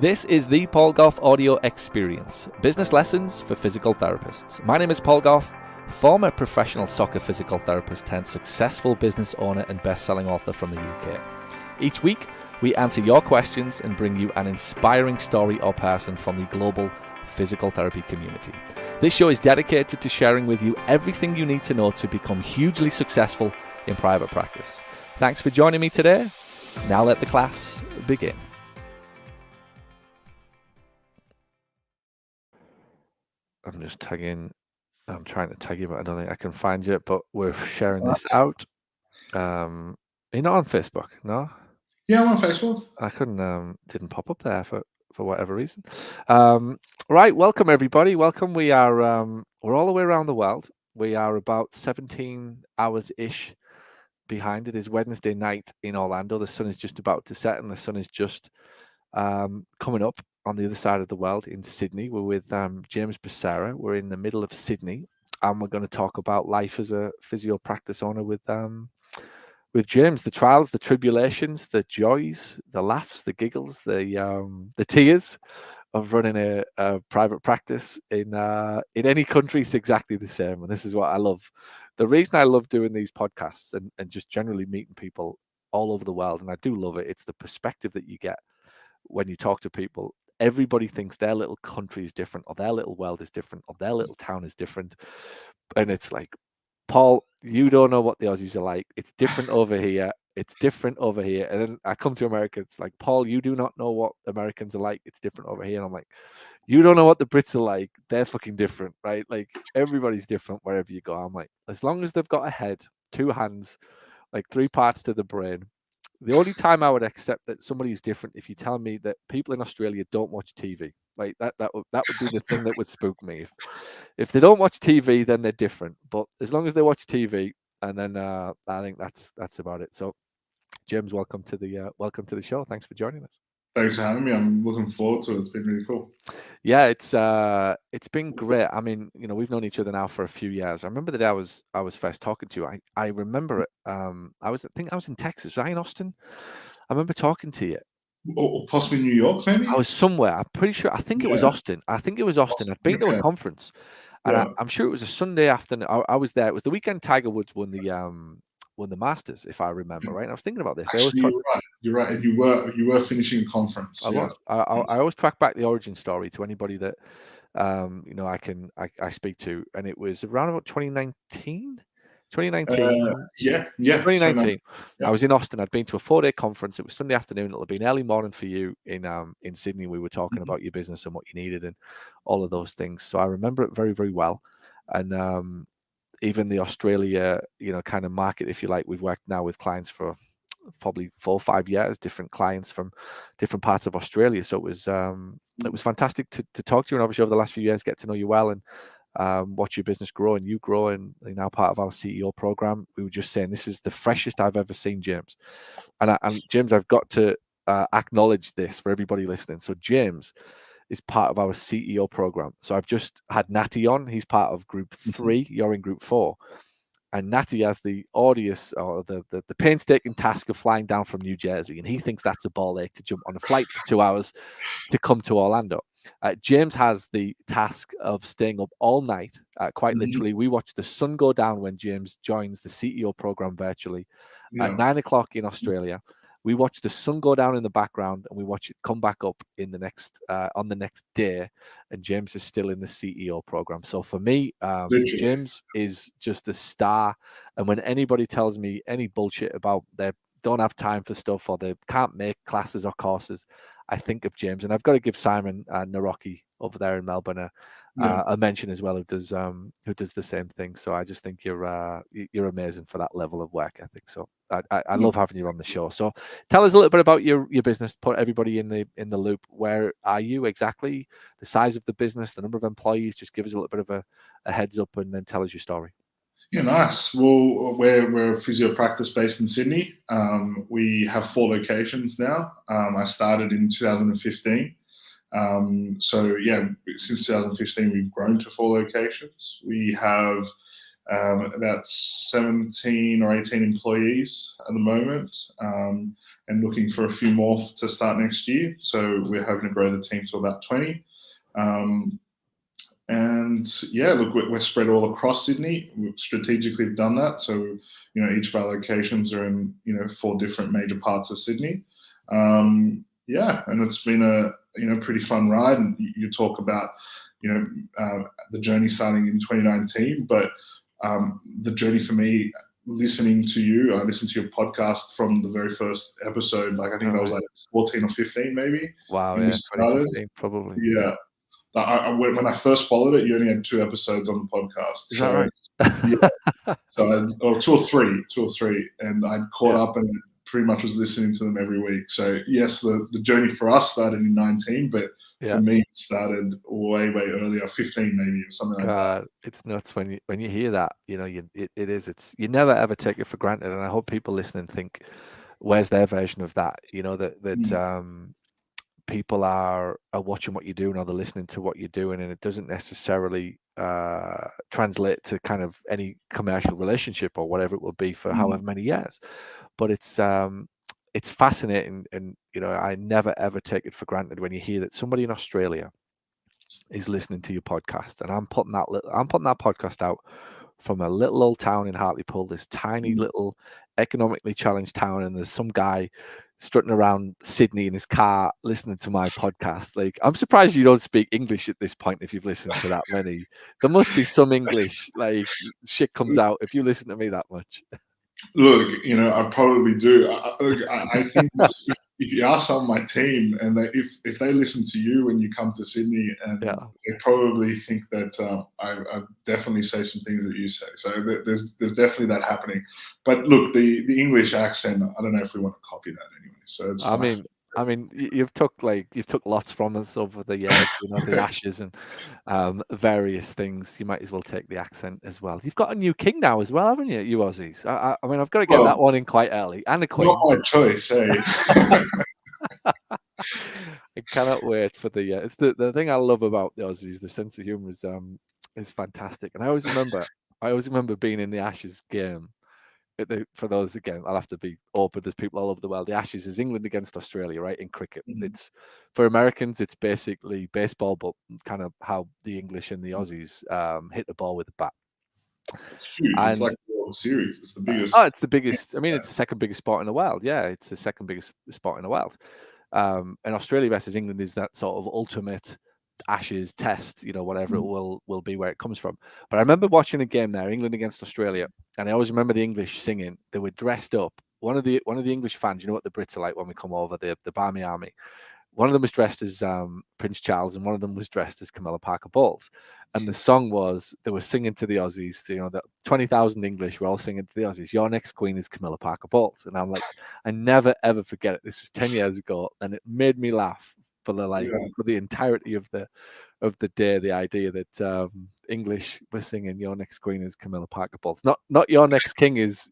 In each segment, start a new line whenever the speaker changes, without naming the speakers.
This is the Paul Gough audio experience, business lessons for physical therapists. My name is Paul Gough, former professional soccer physical therapist turned successful business owner and best-selling author from the UK. Each week, we answer your questions and bring you an inspiring story or person from the global physical therapy community. This show is dedicated to sharing with you everything you need to know to become hugely successful in private practice. Thanks for joining me today. Now let the class begin. I'm trying to tag you, but I don't think I can find you, but we're sharing this out. You're not on Facebook, no?
Yeah, I'm on Facebook.
I didn't pop up there for whatever reason. Right, welcome everybody. Welcome. We're all the way around the world. We are about 17 hours-ish behind. It is Wednesday night in Orlando. The sun is just about to set and the sun is just coming up on the other side of the world in Sydney. We're with James Becerra. We're in the middle of Sydney and we're going to talk about life as a physio practice owner with James, the trials, the tribulations, the joys, the laughs, the giggles, the tears of running a private practice in any country is exactly the same. And this is what I love. The reason I love doing these podcasts and just generally meeting people all over the world, and I do love it, it's the perspective that you get when you talk to people. Everybody thinks their little country is different, or their little world is different, or their little town is different. And it's like, Paul, you don't know what the Aussies are like. It's different over here. It's different over here. And then I come to America. It's like, Paul, you do not know what Americans are like. It's different over here. And I'm like, you don't know what the Brits are like. They're fucking different, right? Like everybody's different wherever you go. I'm like, as long as they've got a head, two hands, like three parts to the brain. The only time I would accept that somebody is different if you tell me that people in Australia don't watch TV. Like that would be the thing that would spook me. If they don't watch TV, then they're different. But as long as they watch TV, and then I think that's about it. So, James, welcome to the show. Thanks for joining us.
Thanks for having me. I'm looking forward to it. It's been really cool.
Yeah, it's been great. I mean, we've known each other now for a few years. I remember the day I was first talking to you. I remember it. I think I was in Texas. Was I in Austin? I remember talking to you.
Or possibly New York, maybe?
I was somewhere. I'm pretty sure. I think it was Austin. I'd been to a conference, and I'm sure it was a Sunday afternoon. I was there. It was the weekend Tiger Woods won the Masters, if I remember right. And I was thinking about this.
Actually, you're right. And you were finishing a conference.
I was. I always track back the origin story to anybody that I speak to, and it was around about 2019. 2019.
Yeah.
2019. Yeah. I was in Austin. I'd been to a 4-day conference. It was Sunday afternoon. It'll have been early morning for you in Sydney. We were talking about your business and what you needed and all of those things. So I remember it very, very well. And even the Australia, kind of market, if you like, we've worked now with clients for probably 4 or 5 years, different clients from different parts of Australia. So it was fantastic to talk to you, and obviously over the last few years get to know you well and watch your business grow, and you grow, and you're now part of our CEO program. We were just saying this is the freshest I've ever seen James, and James, I've got to acknowledge this for everybody listening. So James is part of our CEO program. So I've just had Natty on. He's part of group 3. You're in group 4. And Natty has the audience or the painstaking task of flying down from New Jersey, and he thinks that's a ball ache to jump on a flight for 2 hours to come to Orlando. James has the task of staying up all night. Quite literally, we watch the sun go down when James joins the CEO program virtually at 9 o'clock in Australia. We watch the sun go down in the background, and we watch it come back up in the next on the next day. And James is still in the CEO program. So for me, James is just a star. And when anybody tells me any bullshit about they don't have time for stuff or they can't make classes or courses, I think of James. And I've got to give Simon Naroki over there in Melbourne a mention as well, who does the same thing. So I just think you're amazing for that level of work ethic. So I love having you on the show. So tell us a little bit about your business. Put everybody in the loop. Where are you exactly? The size of the business, the number of employees. Just give us a little bit of a heads up, and then tell us your story.
Yeah, nice. Well, we're a physio practice based in Sydney. We have 4 locations now. I started in 2015. So yeah, since 2015, we've grown to 4 locations. We have about 17 or 18 employees at the moment. and looking for a few more to start next year. So we're hoping to grow the team to about 20. And yeah, look, we're spread all across Sydney. We've strategically done that. So, each of our locations are in, 4 different major parts of Sydney. Yeah, and it's been a, pretty fun ride. And you talk about, the journey starting in 2019, but the journey for me, listening to you, I listened to your podcast from the very first episode. Like, I think
All
that was
right.
like 14 or 15, maybe,
Wow,
when you
yeah,
started.
2015 probably.
Yeah. When I first followed it, you only had 2 episodes on the podcast.
Is that
So
right?
yeah, or 2 or 3, and I'd caught
Yeah.
up and pretty much was listening to them every week. So yes, the journey for us started in 19, but for
Yeah.
me it started way earlier, 15 maybe, or something like that.
God, it's nuts when you hear that. It's you never ever take it for granted, and I hope people listening think, where's their version of that? That people are watching what you're doing, or they're listening to what you're doing, and it doesn't necessarily translate to kind of any commercial relationship or whatever it will be for however many years. But it's fascinating, and I never ever take it for granted when you hear that somebody in Australia is listening to your podcast, and I'm putting that podcast out from a little old town in Hartlepool, this tiny little economically challenged town, and there's some guy strutting around Sydney in his car listening to my podcast. Like, I'm surprised you don't speak English at this point if you've listened to that many. There must be some English, like, shit comes out if you listen to me that much.
Look, I probably do. I think if you ask some of my team, and if they listen to you when you come to Sydney, and
Yeah.
they probably think that I definitely say some things that you say. So there's definitely that happening. But look, the English accent, I don't know if we want to copy that anyway. So it's fine.
I mean, you've took lots from us over the years, the Ashes and various things. You might as well take the accent as well. You've got a new king now as well, haven't you? You Aussies. I mean, I've got to get that
Well,
one in quite early, and a
not
queen.
my choice, hey.
I cannot wait for the. It's the thing I love about the Aussies. The sense of humor is fantastic, and I always remember being in the Ashes game. For those, again, I'll have to be open. There's people all over the world. The Ashes is England against Australia, right? In cricket, it's for Americans, it's basically baseball, but kind of how the English and the Aussies hit the ball with the bat.
It's huge. It's
And
like the World Series. It's the
oh,
biggest.
it's the biggest. I mean, it's the second biggest sport in the world. Yeah, it's the second biggest sport in the world. And Australia versus England is that sort of ultimate Ashes test, whatever it will be, where it comes from. But I remember watching a game there, England against Australia, and I always remember the English singing. They were dressed up. One of the English fans, you know what the Brits are like when we come over, the Barmy Army. One of them was dressed as Prince Charles, and one of them was dressed as Camilla Parker Bowles. And the song was, they were singing to the Aussies, the 20,000 English were all singing to the Aussies, "Your next queen is Camilla Parker Bowles." And I'm like, I never ever forget it. This was 10 years ago, and it made me laugh for the entirety of the day. The idea that English were singing "Your next queen is Camilla Parker Bowles," not "Your next king is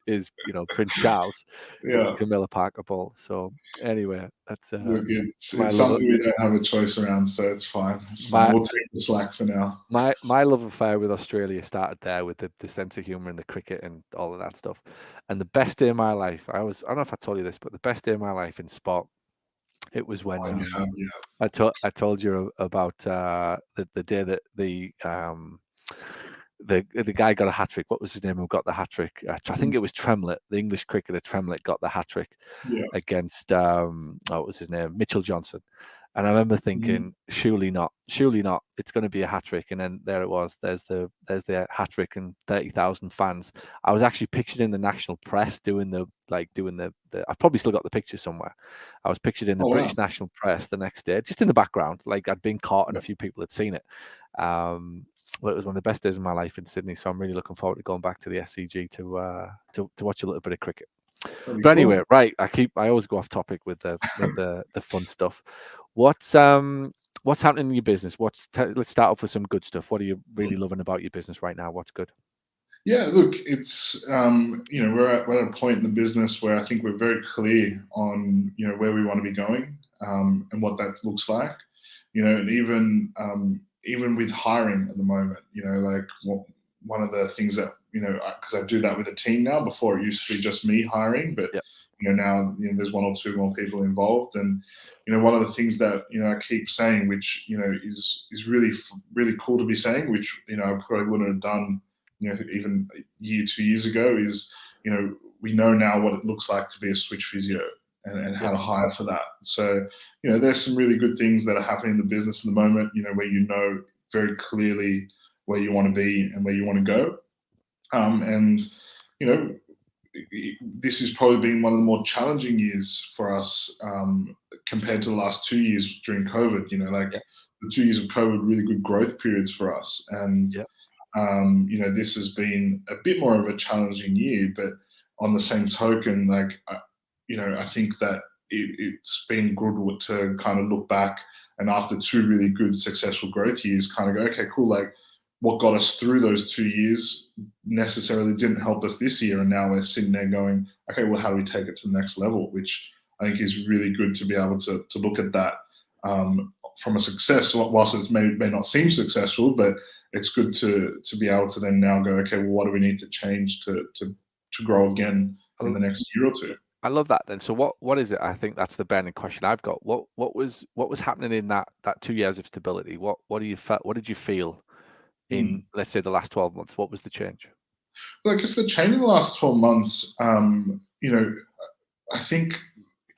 Prince Charles." It's
Yeah.
Camilla Parker Bowles. So anyway, that's
Look,
my
it's
love.
something we don't have a choice around, so it's fine. It's fine.
My
We'll take the slack for now.
my love affair with Australia started there with the sense of humor and the cricket and all of that stuff. And the best day of my life, I don't know if I told you this, but the best day of my life in sport, it was when I told you about the day that the guy got a hat trick. What was his name? Who got the hat trick? I think it was Tremlett, the English cricketer Tremlett, got the hat trick against what was his name? Mitchell Johnson. And I remember thinking, surely not. It's going to be a hat trick. And then there it was. There's the hat trick and 30,000 fans. I was actually pictured in the national press doing the. I've probably still got the picture somewhere. I was pictured in the British national press the next day, just in the background, like I'd been caught and a few people had seen it. Well, it was one of the best days of my life in Sydney, so I'm really looking forward to going back to the SCG to watch a little bit of cricket. But anyway, right, I always go off topic with the fun stuff. What's happening in your business? Let's start off with some good stuff. What are you really loving about your business right now? What's good?
Yeah, look, it's we're at a point in the business where I think we're very clear on where we want to be going, and what that looks like. And even with hiring at the moment, like one of the things that because I do that with a team now. Before it used to be just me hiring, but
Yeah.
now there's one or two more people involved. And one of the things that I keep saying, which is really really cool to be saying, which I probably wouldn't have done even a year, 2 years ago, is we know now what it looks like to be a switch physio, and how
Yeah.
to hire for that. So there's some really good things that are happening in the business at the moment, where very clearly where you want to be and where you want to go. And this has probably been one of the more challenging years for us, compared to the last 2 years during COVID.
Yeah.
The 2 years of COVID, really good growth periods for us. And,
Yeah.
this has been a bit more of a challenging year, but on the same token, I think that it's been good to kind of look back, and after 2 really good successful growth years, kind of go, okay, cool. What got us through those 2 years necessarily didn't help us this year. And now we're sitting there going, okay, well, how do we take it to the next level? Which I think is really good to be able to look at that, from a success, whilst it may not seem successful, but it's good to be able to then now go, okay, well, what do we need to change to grow again in the next year or two?
I love that then. So what is it? I think that's the burning question I've got. What was happening in that 2 years of stability? What did you feel in, let's say, the last 12 months? What was the change?
Well, I guess the change in the last 12 months, I think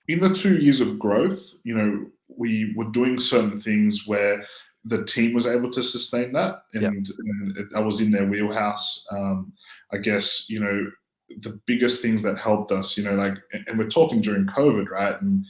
in the 2 years of growth, we were doing certain things where the team was able to sustain that, and I was in their wheelhouse. I guess, the biggest things that helped us, and we're talking during COVID, right? And,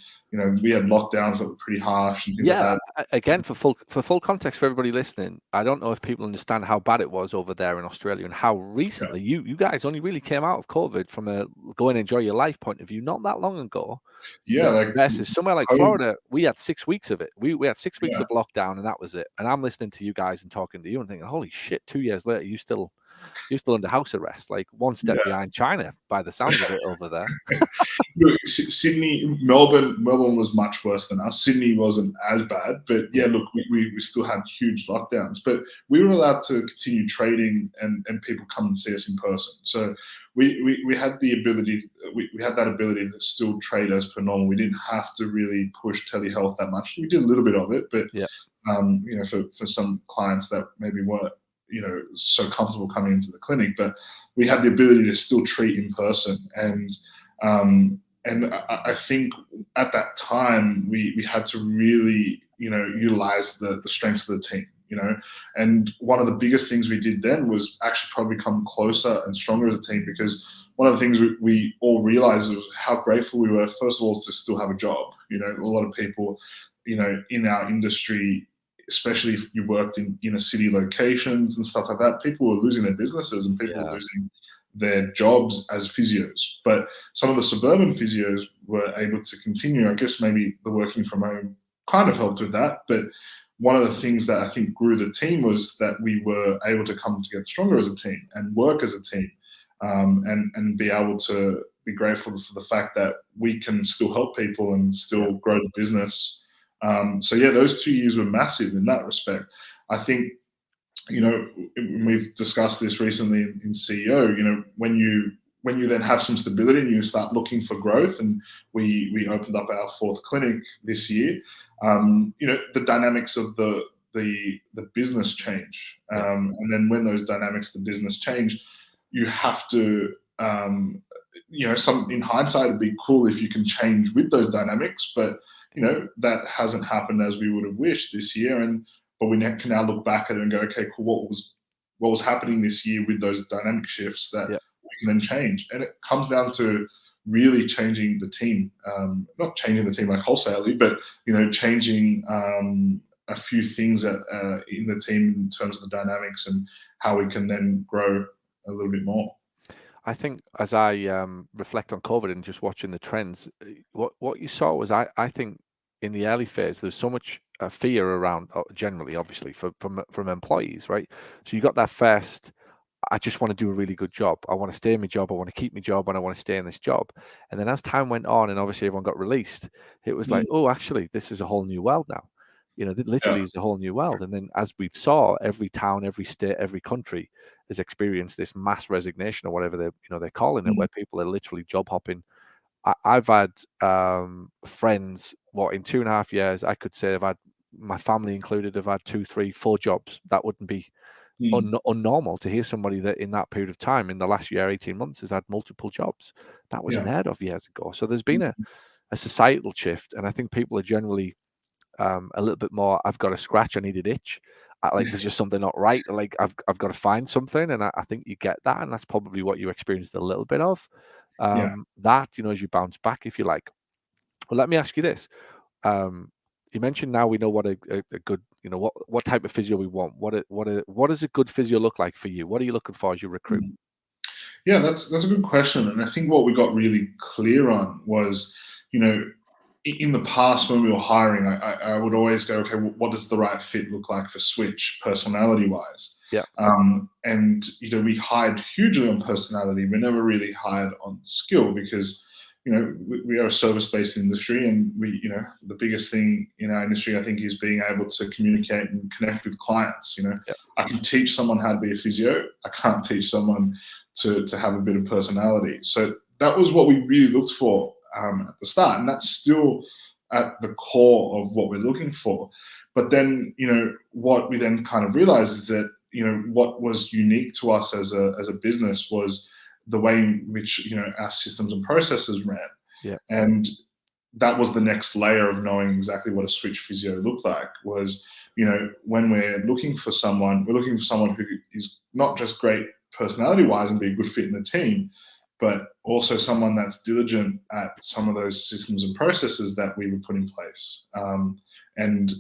we had lockdowns that were pretty harsh and things like that.
Again, for full context for everybody listening, I don't know if people understand how bad it was over there in Australia, and how recently you guys only really came out of COVID from a go and enjoy your life point of view not that long ago. Versus somewhere like Florida, we had 6 weeks of it. We had 6 weeks of lockdown, and that was it. And I'm listening to you guys and talking to you and thinking, holy shit, 2 years later, you're still under house arrest, like one step behind China by the sounds of it over there.
Look, Sydney, Melbourne was much worse than us. Sydney wasn't as bad, but look, we still had huge lockdowns, but we were allowed to continue trading, and people come and see us in person. So we had the ability, we had that ability to still trade as per normal. We didn't have to really push telehealth that much. We did a little bit of it, but for some clients that maybe weren't so comfortable coming into the clinic, but we had the ability to still treat in person. And I think at that time we had to really utilize the strengths of the team. And one of the biggest things we did then was actually probably come closer and stronger as a team, because one of the things we all realized was how grateful we were, first of all, to still have a job. A lot of people in our industry, especially if you worked in inner city locations and stuff like that, people were losing their businesses, and people were losing their jobs as physios. But some of the suburban physios were able to continue. I guess maybe the working from home kind of helped with that. But one of the things that I think grew the team was that we were able to come together stronger as a team and work as a team, and be able to be grateful for the fact that we can still help people and still grow the business. So those 2 years were massive in that respect. I think, we've discussed this recently in CEO, when you then have some stability and you start looking for growth, and we opened up our 4th clinic this year, the dynamics of the business change. And then when those dynamics of the business change, you have to, in hindsight, it'd be cool if you can change with those dynamics, but that hasn't happened as we would have wished this year. But we can now look back at it and go, okay, cool, what was happening this year with those dynamic shifts that we can then change. And it comes down to really changing the team, not changing the team like wholesalely, but changing a few things in the team in terms of the dynamics and how we can then grow a little bit more.
I think as I reflect on COVID and just watching the trends, what you saw was, I think in the early phase, there's so much fear around, generally, obviously, from employees, right? So you got that first, I just want to do a really good job. I want to stay in my job. I want to keep my job, and I want to stay in this job. And then as time went on, and obviously everyone got released, it was like, oh, actually, this is a whole new world now. literally is a whole new world. And then, as we saw, every town, every state, every country has experienced this mass resignation, or whatever they're calling it, where people are literally job hopping. I've had friends, in 2.5 years, I could say I've had, my family included, have had 2, 3, 4 jobs. That wouldn't be unnormal to hear somebody that in that period of time, in the last year, 18 months, has had multiple jobs. That was unheard of years ago. So there's been a societal shift, and I think people are generally a little bit more, I've got a scratch, I need an itch. There's just something not right. Like I've got to find something, and I think you get that, and that's probably what you experienced a little bit of. That, as you bounce back, if you like. Well, let me ask you this. You mentioned now we know what a good, what type of physio we want. What does a good physio look like for you? What are you looking for as you recruit?
Yeah, that's a good question. And I think what we got really clear on was, in the past when we were hiring, I would always go, okay, what does the right fit look like for Switch, personality-wise?
Yeah.
And we hired hugely on personality. We never really hired on skill because, we are a service-based industry, and the biggest thing in our industry, I think, is being able to communicate and connect with clients. I can teach someone how to be a physio. I can't teach someone to have a bit of personality. So that was what we really looked for at the start, and that's still at the core of what we're looking for. But then, what we then kind of realized is that, what was unique to us as a business was the way in which, our systems and processes ran.
Yeah.
And that was the next layer of knowing exactly what a Switch physio looked like. Was, when we're looking for someone, we're looking for someone who is not just great personality-wise and be a good fit in the team, but also someone that's diligent at some of those systems and processes that we would put in place. And,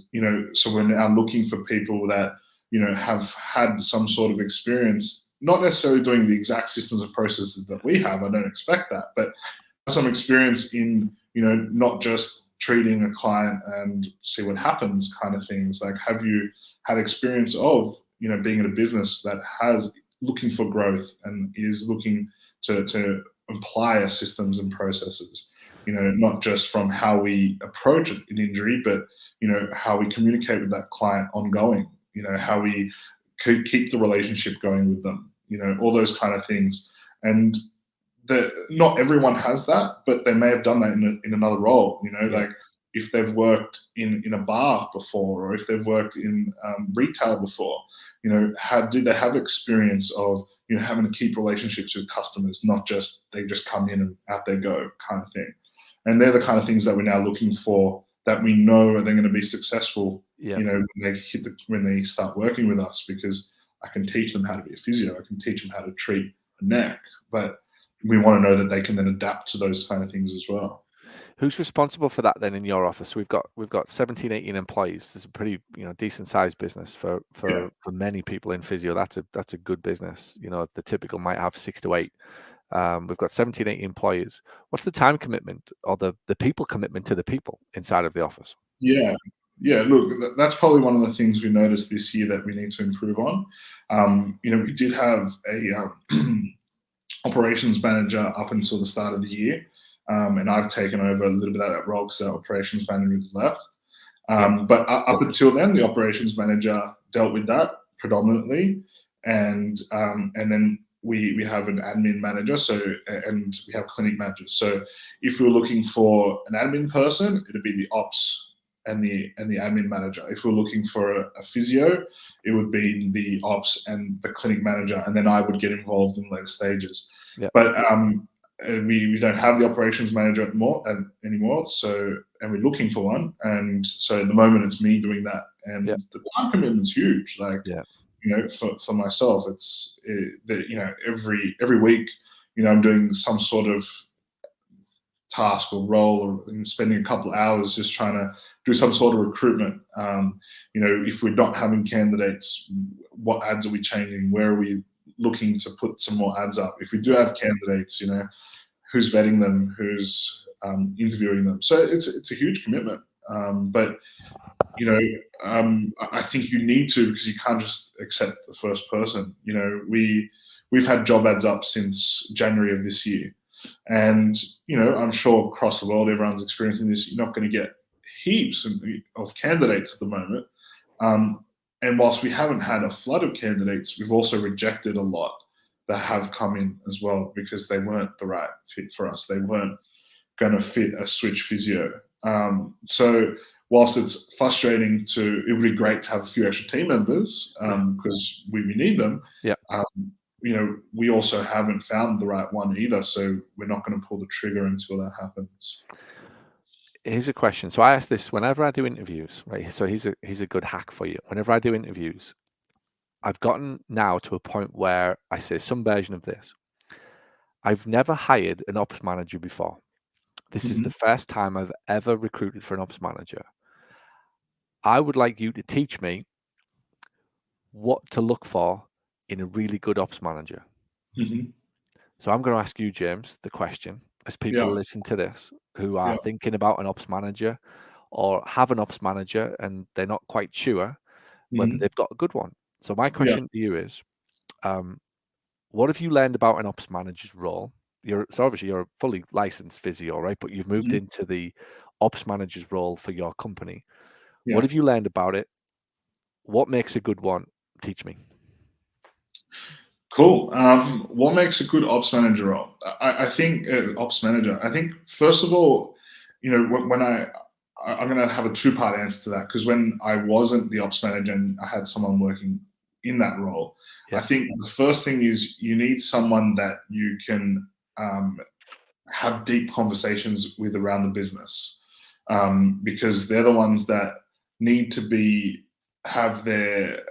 so we're now looking for people that, have had some sort of experience, not necessarily doing the exact systems and processes that we have. I don't expect that, but some experience in, not just treating a client and see what happens kind of things. Like, have you had experience of, being in a business that has looking for growth and is looking to apply systems and processes, not just from how we approach an injury, but, how we communicate with that client ongoing, how we keep the relationship going with them, all those kind of things. And not everyone has that, but they may have done that in another role, like if they've worked in a bar before, or if they've worked in retail before, did they have experience of, having to keep relationships with customers, not just they just come in and out they go kind of thing. And they're the kind of things that we're now looking for, that we know are they're going to be successful, when they start working with us, because I can teach them how to be a physio, I can teach them how to treat a neck, but we want to know that they can then adapt to those kind of things as well.
Who's responsible for that then in your office? We've got 17, 18 employees. It's a pretty decent sized business for many people in physio. That's a good business. The typical might have 6 to 8. We've got 17, 18 employees. What's the time commitment, or the people commitment to the people inside of the office?
Yeah. Look, that's probably one of the things we noticed this year that we need to improve on. We did have a operations manager up until the start of the year. And I've taken over a little bit of that role because our operations manager has left. But up until then, the operations manager dealt with that predominantly. And then we have an admin manager, and we have clinic managers. So if we were looking for an admin person, it'd be the ops and the admin manager. If we're looking for a physio, it would be the ops and the clinic manager, and then I would get involved in later stages. But we don't have the operations manager anymore. So, and we're looking for one. And so at the moment it's me doing that. And the time commitment's huge. Like, for myself, it's every week, I'm doing some sort of task or role, or spending a couple of hours just trying to do some sort of recruitment. If we're not having candidates, what ads are we changing? Where are we looking to put some more ads up? If we do have candidates, who's vetting them, who's interviewing them. So it's a huge commitment. But I think you need to, because you can't just accept the first person. We've had job ads up since January of this year, and I'm sure across the world everyone's experiencing this. You're not going to get heaps of candidates at the moment. And whilst we haven't had a flood of candidates, we've also rejected a lot that have come in as well because they weren't the right fit for us. They weren't going to fit a switch physio. So whilst it's frustrating it would be great to have a few extra team members because we need them.
Yeah.
We also haven't found the right one either. So we're not going to pull the trigger until that happens.
Here's a question. So I ask this whenever I do interviews, right? So here's a good hack for you. Whenever I do interviews, I've gotten now to a point where I say some version of this. I've never hired an ops manager before. This is the first time I've ever recruited for an ops manager. I would like you to teach me what to look for in a really good ops manager. So I'm going to ask you, James, the question as people listen to this who are thinking about an ops manager or have an ops manager and they're not quite sure whether they've got a good one. So my question to you is, what have you learned about an ops manager's role? So obviously you're a fully licensed physio, right? But you've moved into the ops manager's role for your company. What have you learned about it? What makes a good one? Teach me.
Cool. What makes a good ops manager role? I think ops manager. I think first of all, when I'm going to have a two-part answer to that because when I wasn't the ops manager and I had someone working in that role, I think the first thing is you need someone that you can have deep conversations with around the business because they're the ones that need to have their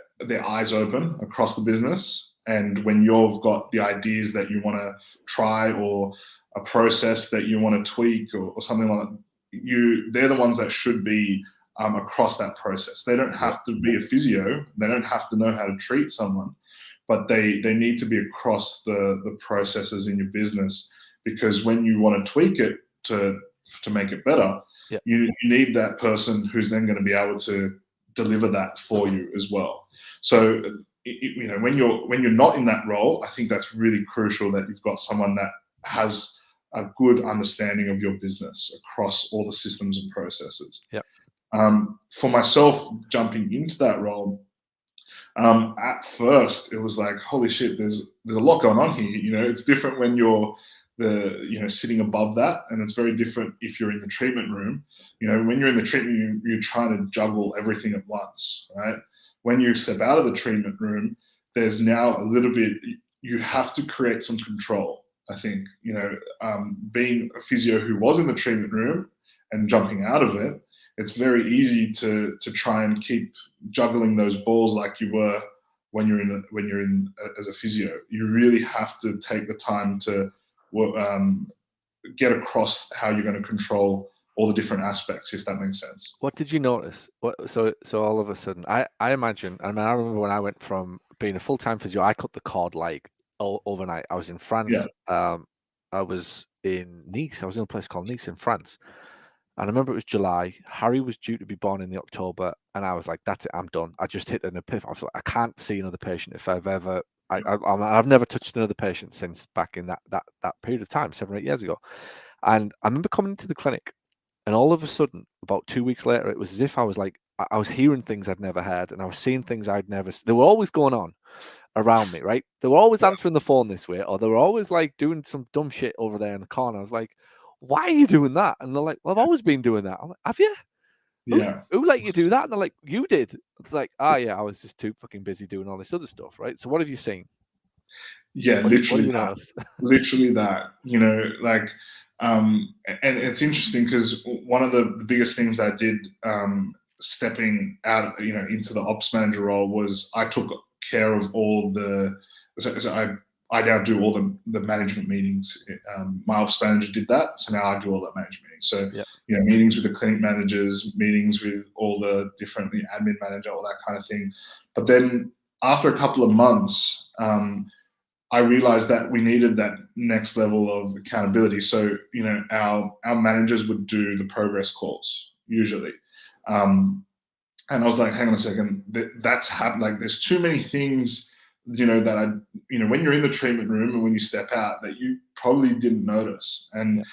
eyes open across the business. And when you've got the ideas that you want to try or a process that you want to tweak or something like that, they're the ones that should be across that process. They don't have to be a physio. They don't have to know how to treat someone, but they need to be across the processes in your business because when you want to tweak it to make it better, you need that person who's then going to be able to deliver that for you as well. So when you're not in that role, I think that's really crucial that you've got someone that has a good understanding of your business across all the systems and processes. For myself, jumping into that role, at first it was like, holy shit, there's a lot going on here. It's different when you're sitting above that, and it's very different if you're in the treatment room. When you're in the treatment room, you're trying to juggle everything at once, right? When you step out of the treatment room, there's now a little bit, you have to create some control. I think, being a physio who was in the treatment room and jumping out of it, it's very easy to try and keep juggling those balls like you were when you're in as a physio. You really have to take the time to get across how you're going to control all the different aspects, if that makes sense.
What did you notice? So all of a sudden, I imagine, I remember when I went from being a full-time physio, I cut the cord like overnight. I was in France. I was in Nice. I was in a place called Nice in France. And I remember it was July. Harry was due to be born in the October. And I was like, that's it, I'm done. I just hit an epiphany. I was like, I can't see another patient if I've ever... I've never touched another patient since back in that period of time, 7 or 8 years ago. And I remember coming into the clinic, and all of a sudden, about 2 weeks later, it was as if I was like, I was hearing things I'd never heard, and I was seeing things I'd never. They were always going on around me, right? They were always answering the phone this way, or they were always like doing some dumb shit over there in the corner. I was like, why are you doing that? And they're like, well, I've always been doing that. I'm like, have you? Who let you do that? And they're like, you did. It's like, yeah, I was just too fucking busy doing all this other stuff, right? So what have you seen?
Yeah,
what
literally
do you
that.
Notice?
Literally that. And it's interesting because one of the biggest things that I did stepping out, into the ops manager role was I took care of all I now do all the management meetings. My ops manager did that, so now I do all that management meetings. So meetings with the clinic managers, meetings with all the different admin manager, all that kind of thing. But then after a couple of months, I realized that we needed that next level of accountability. So our managers would do the progress calls usually. And I was like, hang on a second, that's happened. Like, there's too many things that when you're in the treatment room and when you step out, that you probably didn't notice. And,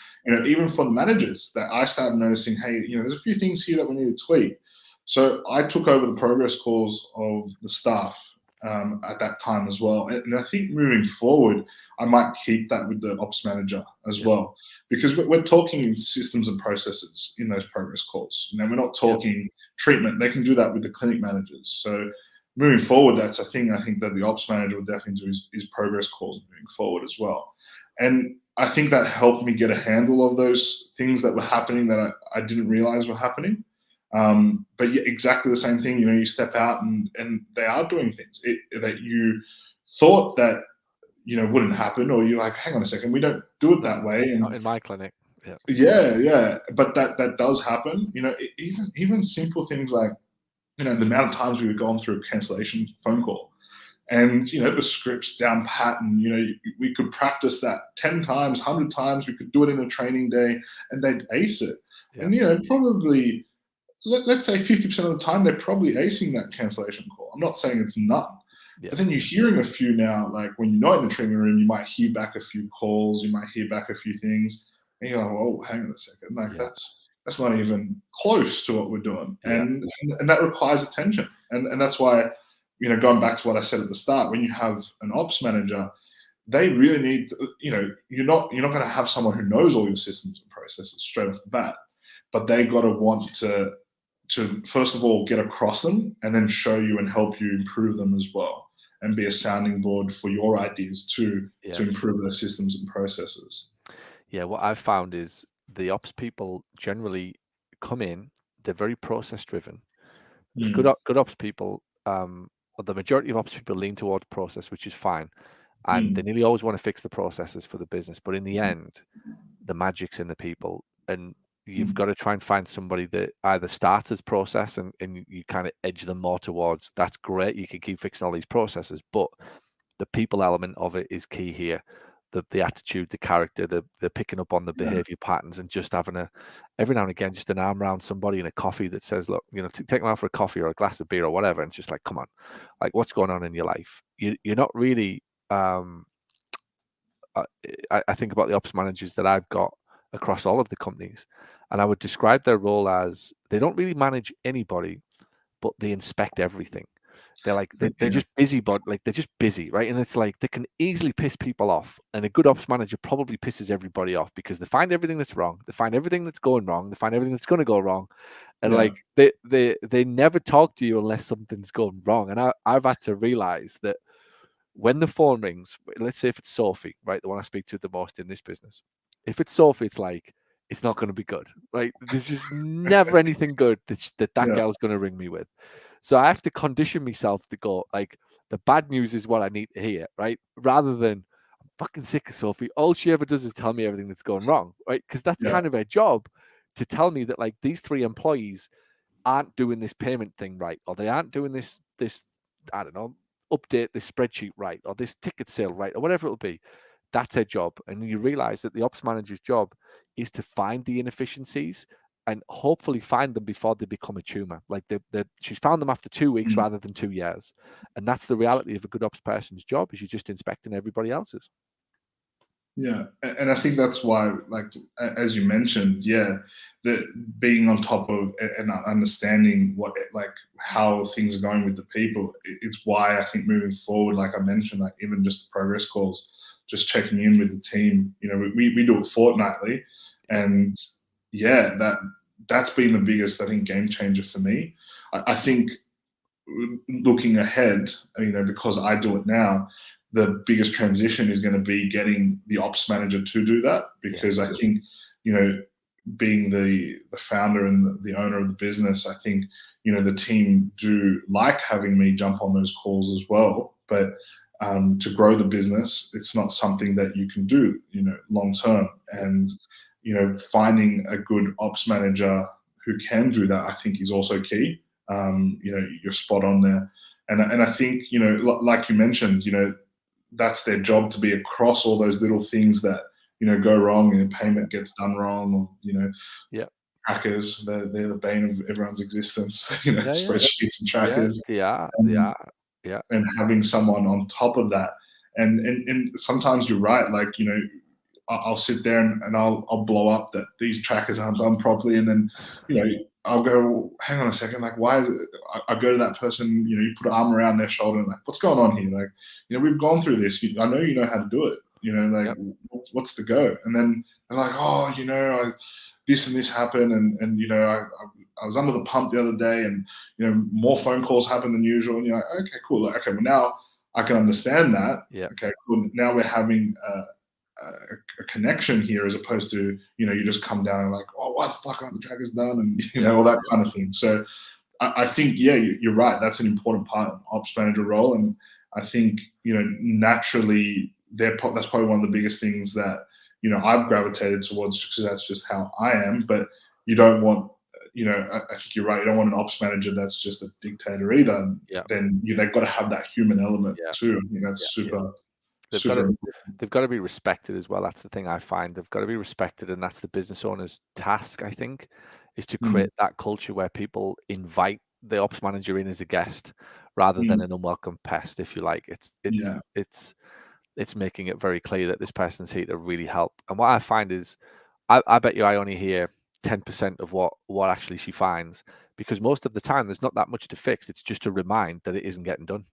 even for the managers, that I started noticing, hey, there's a few things here that we need to tweak. So I took over the progress calls of the staff at that time as well. And I think moving forward, I might keep that with the ops manager as well, because we're talking systems and processes in those progress calls. We're not talking treatment. They can do that with the clinic managers. So moving forward, that's a thing I think that the ops manager will definitely do is progress calls moving forward as well. And I think that helped me get a handle of those things that were happening that I didn't realize were happening. But yeah, exactly the same thing. You step out and they are doing things that you thought that wouldn't happen, or you're like, hang on a second, we don't do it that way. And
not in my clinic.
Yeah. But that does happen. Even simple things like the amount of times we've gone through a cancellation phone call, and the scripts down pat, and we could practice that 10 times, 100 times. We could do it in a training day, and they'd ace it. And probably, let's say 50% of the time, they're probably acing that cancellation call. I'm not saying it's none. But then you're hearing a few now, like when you're not in the treatment room, you might hear back a few calls, you might hear back a few things, and you're like, oh, hang on a second, like that's not even close to what we're doing. And that requires attention. And that's why, going back to what I said at the start, when you have an ops manager, they really need, you're not going to have someone who knows all your systems and processes straight off the bat, but they got to want to first of all get across them, and then show you and help you improve them as well, and be a sounding board for your ideas to improve those systems and processes.
Yeah, what I've found is the ops people generally come in, they're very process driven. Good ops people, the majority of ops people lean towards process, which is fine. And they nearly always want to fix the processes for the business. But in the end, the magic's in the people. And you've got to try and find somebody that either starts as process and you kind of edge them more towards, that's great, you can keep fixing all these processes, but the people element of it is key here. The attitude, the character, the picking up on the behavior patterns, and just having every now and again, just an arm around somebody in a coffee that says, look, take them out for a coffee or a glass of beer or whatever. And it's just like, come on, like, what's going on in your life? You're not really, I think about the ops managers that I've got across all of the companies, and I would describe their role as they don't really manage anybody, but they inspect everything. They're like, they're just busy, but like, they're just busy, right? And it's like, they can easily piss people off. And a good ops manager probably pisses everybody off, because they find everything that's wrong. They find everything that's going wrong. They find everything that's going to go wrong. And like, they never talk to you unless something's going wrong. And I've had to realize that when the phone rings, let's say if it's Sophie, right, the one I speak to the most in this business, if it's Sophie, it's like, it's not going to be good, right? There's just never anything good that girl's going to ring me with. So I have to condition myself to go, like, the bad news is what I need to hear, right? Rather than, I'm fucking sick of Sophie. All she ever does is tell me everything that's going wrong, right? Because that's kind of her job, to tell me that, like, these 3 employees aren't doing this payment thing right, or they aren't doing this, I don't know, update this spreadsheet right, or this ticket sale right, or whatever it'll be. That's her job. And you realize that the ops manager's job is to find the inefficiencies and hopefully find them before they become a tumor. Like, she's found them after 2 weeks rather than 2 years. And that's the reality of a good ops person's job, is you're just inspecting everybody else's.
Yeah, and I think that's why, like, as you mentioned, that being on top of and understanding how things are going with the people, it's why I think moving forward, like I mentioned, like even just the progress calls, just checking in with the team. We do it fortnightly, and that's been the biggest, I think, game changer for me. I think looking ahead, because I do it now, the biggest transition is going to be getting the ops manager to do that, because I think, being the founder and the owner of the business, I think, the team do like having me jump on those calls as well. But to grow the business, it's not something that you can do, long term. And, finding a good ops manager who can do that, I think, is also key. You're spot on there. And I think, like you mentioned, that's their job, to be across all those little things that, go wrong, and payment gets done wrong, or, trackers, they're the bane of everyone's existence, spreadsheets and trackers.
Yeah. Yeah.
and having someone on top of that. And sometimes you're right. Like, I'll sit there and I'll blow up that these trackers aren't done properly, and then I'll go, hang on a second, like why is it? I go to that person, you put an arm around their shoulder and like, what's going on here? Like, we've gone through this. I know you know how to do it. Like
Yep.
what's the go? And then they're like, oh, this and this happened, and I was under the pump the other day, and more phone calls happen than usual, and you're like, okay, cool, like, okay, well now I can understand that.
Yeah.
Okay, cool. Now we're having a connection here, as opposed to you just come down and like, oh, why the fuck aren't the trackers done, and all that kind of thing. So I think, yeah, you're right. That's an important part of ops manager role, and I think naturally that's probably one of the biggest things that I've gravitated towards, because that's just how I am. But you don't want, I think you're right. You don't want an ops manager that's just a dictator either.
Yeah.
Then they've got to have that human element
Yeah.
too. I think that's
Yeah.
super.
They've got to,
Super.
they've got to be respected as well. That's the thing I find. They've got to be respected, and that's the business owner's task, I think, is to create that culture where people invite the ops manager in as a guest rather than an unwelcome pest, if you like. It's making it very clear that this person's here to really help. And what I find is, I bet you I only hear 10% of what actually she finds, because most of the time there's not that much to fix. It's just a remind that it isn't getting done.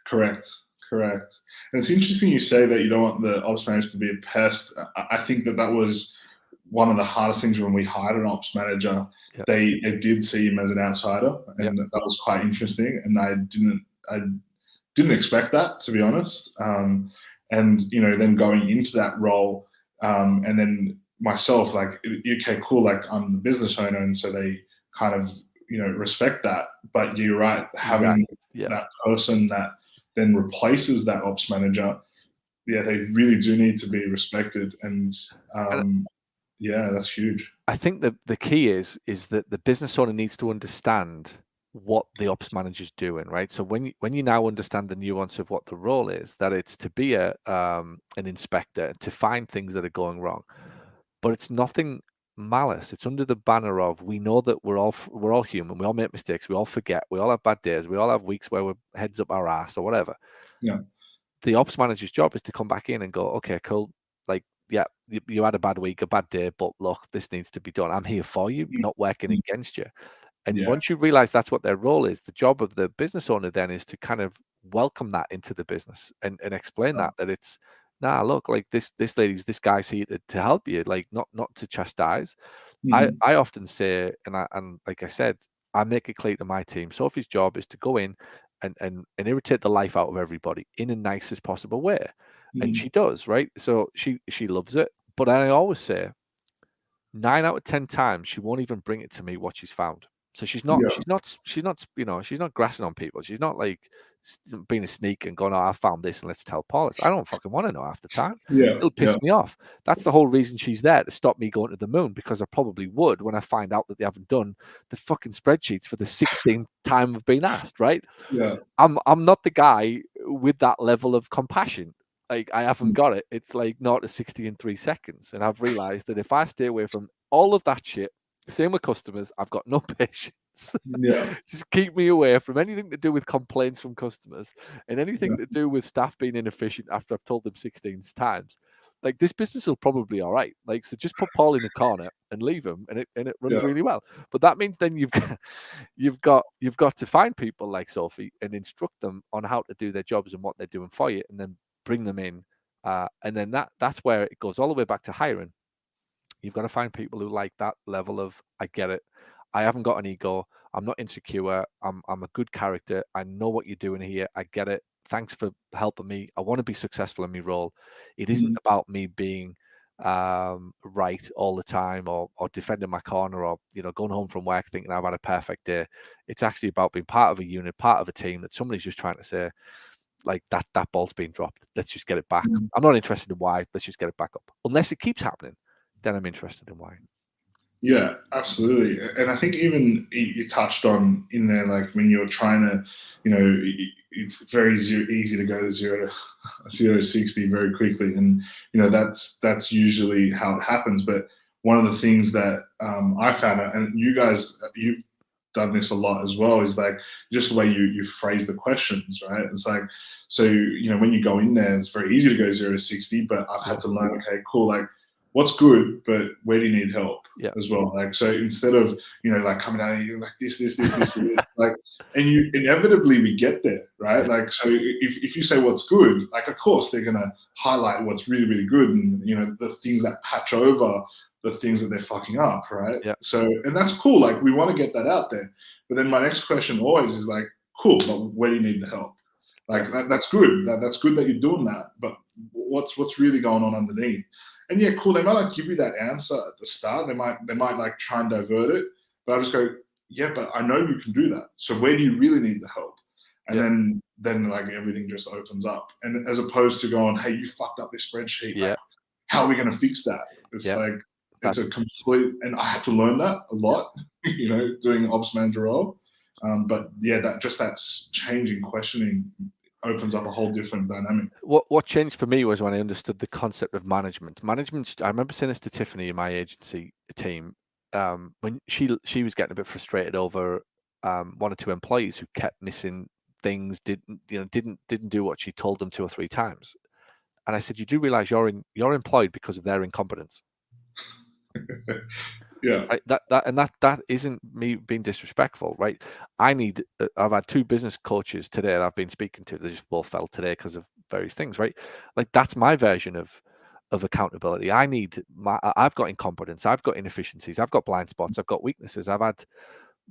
Correct. Correct. And it's interesting you say that you don't want the ops manager to be a pest. I think that was one of the hardest things when we hired an ops manager.
Yep.
They did see him as an outsider, and that was quite interesting. And I didn't expect that, to be honest. And then going into that role, and then myself, like, okay, cool, like I'm the business owner, and so they kind of respect that. But you're right, having that person that then replaces that ops manager, yeah, they really do need to be respected, and yeah, that's huge.
I think the key is that the business owner needs to understand what the ops manager's doing, right? So when you now understand the nuance of what the role is, that it's to be an inspector, to find things that are going wrong, but it's nothing malice. It's under the banner of, we know that we're all human, we all make mistakes, we all forget, we all have bad days, we all have weeks where we're heads up our ass or whatever.
Yeah.
The ops manager's job is to come back in and go, okay, cool, like, yeah, you had a bad week, a bad day, but look, this needs to be done. I'm here for you, not working against you. And once you realize that's what their role is, the job of the business owner then is to kind of welcome that into the business and explain that it's, nah, look, like this this guy's here to help you, like not to chastise. I often say, and like I said, I make it clear to my team, Sophie's job is to go in and irritate the life out of everybody in the nicest possible way. And she does, right? So she loves it. But I always say, 9 out of 10 times she won't even bring it to me what she's found. So she's not she's not grassing on people. She's not like being a sneak and going, oh, I found this and let's tell Paul. I don't fucking want to know half the time. It'll piss me off. That's the whole reason she's there, to stop me going to the moon, because I probably would when I find out that they haven't done the fucking spreadsheets for the 16th time I've been asked, right?
Yeah.
I'm not the guy with that level of compassion. Like, I haven't got it. It's like 0 to 60 in 3 seconds. And I've realized that if I stay away from all of that shit, same with customers, I've got no patience.
Yeah.
Just keep me away from anything to do with complaints from customers and anything to do with staff being inefficient after I've told them 16 times. Like, this business will probably be all right. Like, so just put Paul in a corner and leave him, and it runs really well. But that means then you've got to find people like Sophie and instruct them on how to do their jobs and what they're doing for you, and then bring them in. And then that's where it goes all the way back to hiring. You've got to find people who like that level of, I get it. I haven't got an ego. I'm not insecure. I'm a good character. I know what you're doing here. I get it. Thanks for helping me. I want to be successful in my role. It isn't about me being right all the time, or defending my corner, or going home from work thinking I've had a perfect day. It's actually about being part of a unit, part of a team, that somebody's just trying to say, like, that ball's been dropped. Let's just get it back. I'm not interested in why. Let's just get it back up. Unless it keeps happening, then I'm interested in why.
Yeah, absolutely. And I think even you touched on in there, like when you're trying to, it's very easy to go to 0 to 60 very quickly. And, that's usually how it happens. But one of the things that I found out, and you guys, you've done this a lot as well, is like just the way you phrase the questions, right? It's like, so, when you go in there, it's very easy to go 0 to 60, but I've had to learn, okay, cool, like what's good, but where do you need help as well? Like, so instead of, like coming out and you're like this, like, and you inevitably we get there, right? Like, so if you say what's good, like, of course they're going to highlight what's really, really good, and, the things that patch over the things that they're fucking up, right? So, and that's cool. Like, we want to get that out there. But then my next question always is like, cool, but where do you need the help? Like, that's good. That's good that you're doing that. But what's really going on underneath? And yeah, cool. They might like give you that answer at the start. They might like try and divert it. But I just go, yeah, but I know you can do that. So where do you really need the help? And then like everything just opens up. And as opposed to going, hey, you fucked up this spreadsheet. Like, how are we going to fix that? It's like, it's a complete, and I had to learn that a lot, doing an ops manager role. But yeah, that changing questioning opens up a whole different dynamic.
What changed for me was when I understood the concept of management. I remember saying this to Tiffany in my agency team, when she was getting a bit frustrated over one or two employees who kept missing things, didn't do what she told them 2 or 3 times. And I said, you do realize you're employed because of their incompetence.
Yeah.
Right? That isn't me being disrespectful, right? I've had 2 business coaches today that I've been speaking to. They just both fell today because of various things, right? Like, that's my version of accountability. I've got incompetence, I've got inefficiencies, I've got blind spots, I've got weaknesses. I've had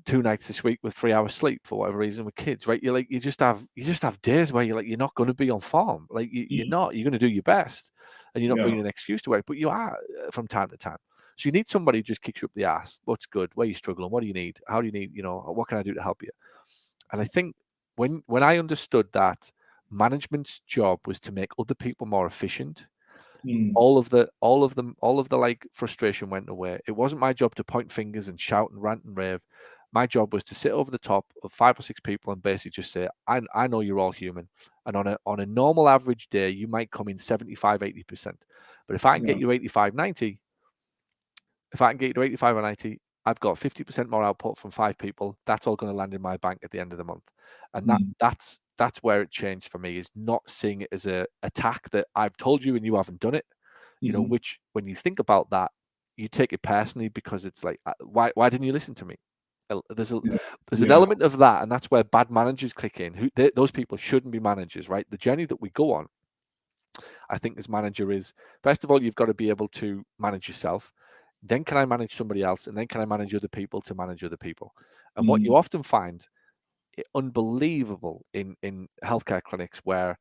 2 nights this week with 3 hours sleep for whatever reason with kids, right? You just have days where you're not going to be on form. Like, you're going to do your best, and you're not bringing an excuse to it, but you are from time to time. So you need somebody who just kicks you up the ass. What's good? Where are you struggling? What do you need? How do you need? What can I do to help you? And I think when I understood that management's job was to make other people more efficient, all of the like frustration went away. It wasn't my job to point fingers and shout and rant and rave. My job was to sit over the top of 5 or 6 people and basically just say, I know you're all human. And on a normal average day, you might come in 75, 80%. But if I can get you 85, 90, if I can get you to 85 or 90, I've got 50% more output from 5 people. That's all going to land in my bank at the end of the month. And that's where it changed for me, is not seeing it as a attack that I've told you and you haven't done it. Which, when you think about that, you take it personally, because it's like, why didn't you listen to me? There's an element of that, and that's where bad managers click in. Those people shouldn't be managers, right? The journey that we go on, I think, as manager is, first of all, you've got to be able to manage yourself. Then can I manage somebody else? And then can I manage other people to manage other people? And what you often find unbelievable in healthcare clinics, where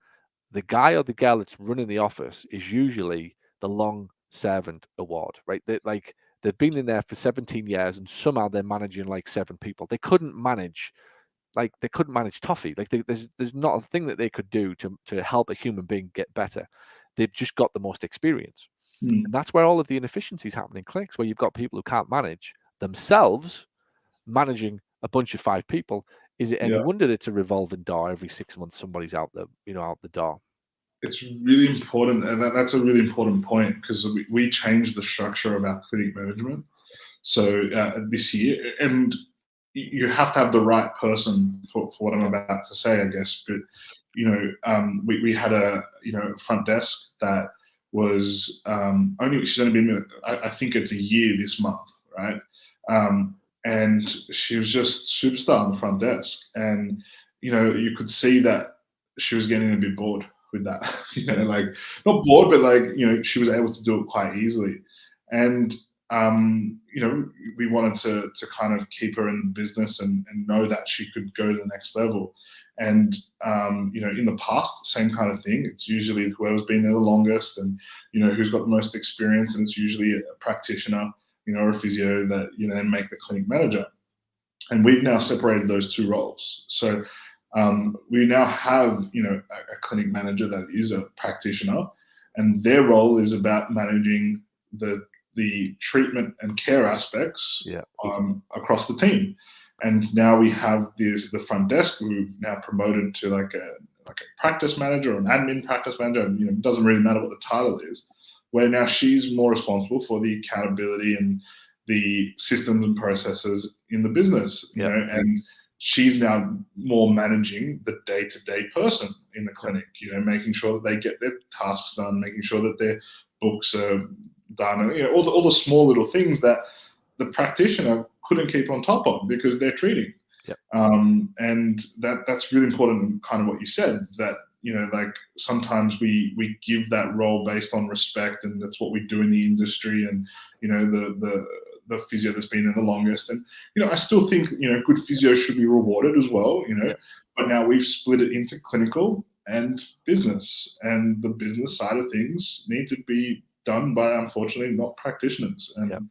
the guy or the girl that's running the office is usually the long servant award, right? They've been in there for 17 years and somehow they're managing like 7 people. They couldn't manage toffee. Like, there's not a thing that they could do to help a human being get better. They've just got the most experience. And that's where all of the inefficiencies happen in clinics, where you've got people who can't manage themselves, managing a bunch of 5 people. Is it any wonder that it's a revolving door? Every 6 months, somebody's out the door.
It's really important, and that's a really important point, because we changed the structure of our clinic management. So this year, and you have to have the right person for what I'm about to say, I guess. But we had a front desk that was she's only been, I think it's a year this month, right? And she was just superstar on the front desk, and you could see that she was getting a bit bored with that. Like, not bored, but like, she was able to do it quite easily. And we wanted to kind of keep her in the business and know that she could go to the next level. And in the past, same kind of thing. It's usually whoever's been there the longest, and who's got the most experience, and it's usually a practitioner, or a physio that then make the clinic manager. And we've now separated those 2 roles. So we now have a clinic manager that is a practitioner, and their role is about managing the treatment and care aspects across the team. And now we have the front desk, we've now promoted to like a practice manager or an admin practice manager. It doesn't really matter what the title is, where now she's more responsible for the accountability and the systems and processes in the business, you
Yeah.
know, and she's now more managing the day-to-day person in the clinic, you know, making sure that they get their tasks done, making sure that their books are done, and, you know, all the small little things that the practitioner couldn't keep on top of because they're treating.
Yep.
And that's really important, kind of what you said, that, you know, like sometimes we give that role based on respect, and that's what we do in the industry, and, you know, the physio that's been there the longest. And, you know, I still think, you know, good physio should be rewarded as well, you know,
Yep.
but now we've split it into clinical and business, and the business side of things need to be done by, unfortunately, not practitioners. And
Yep.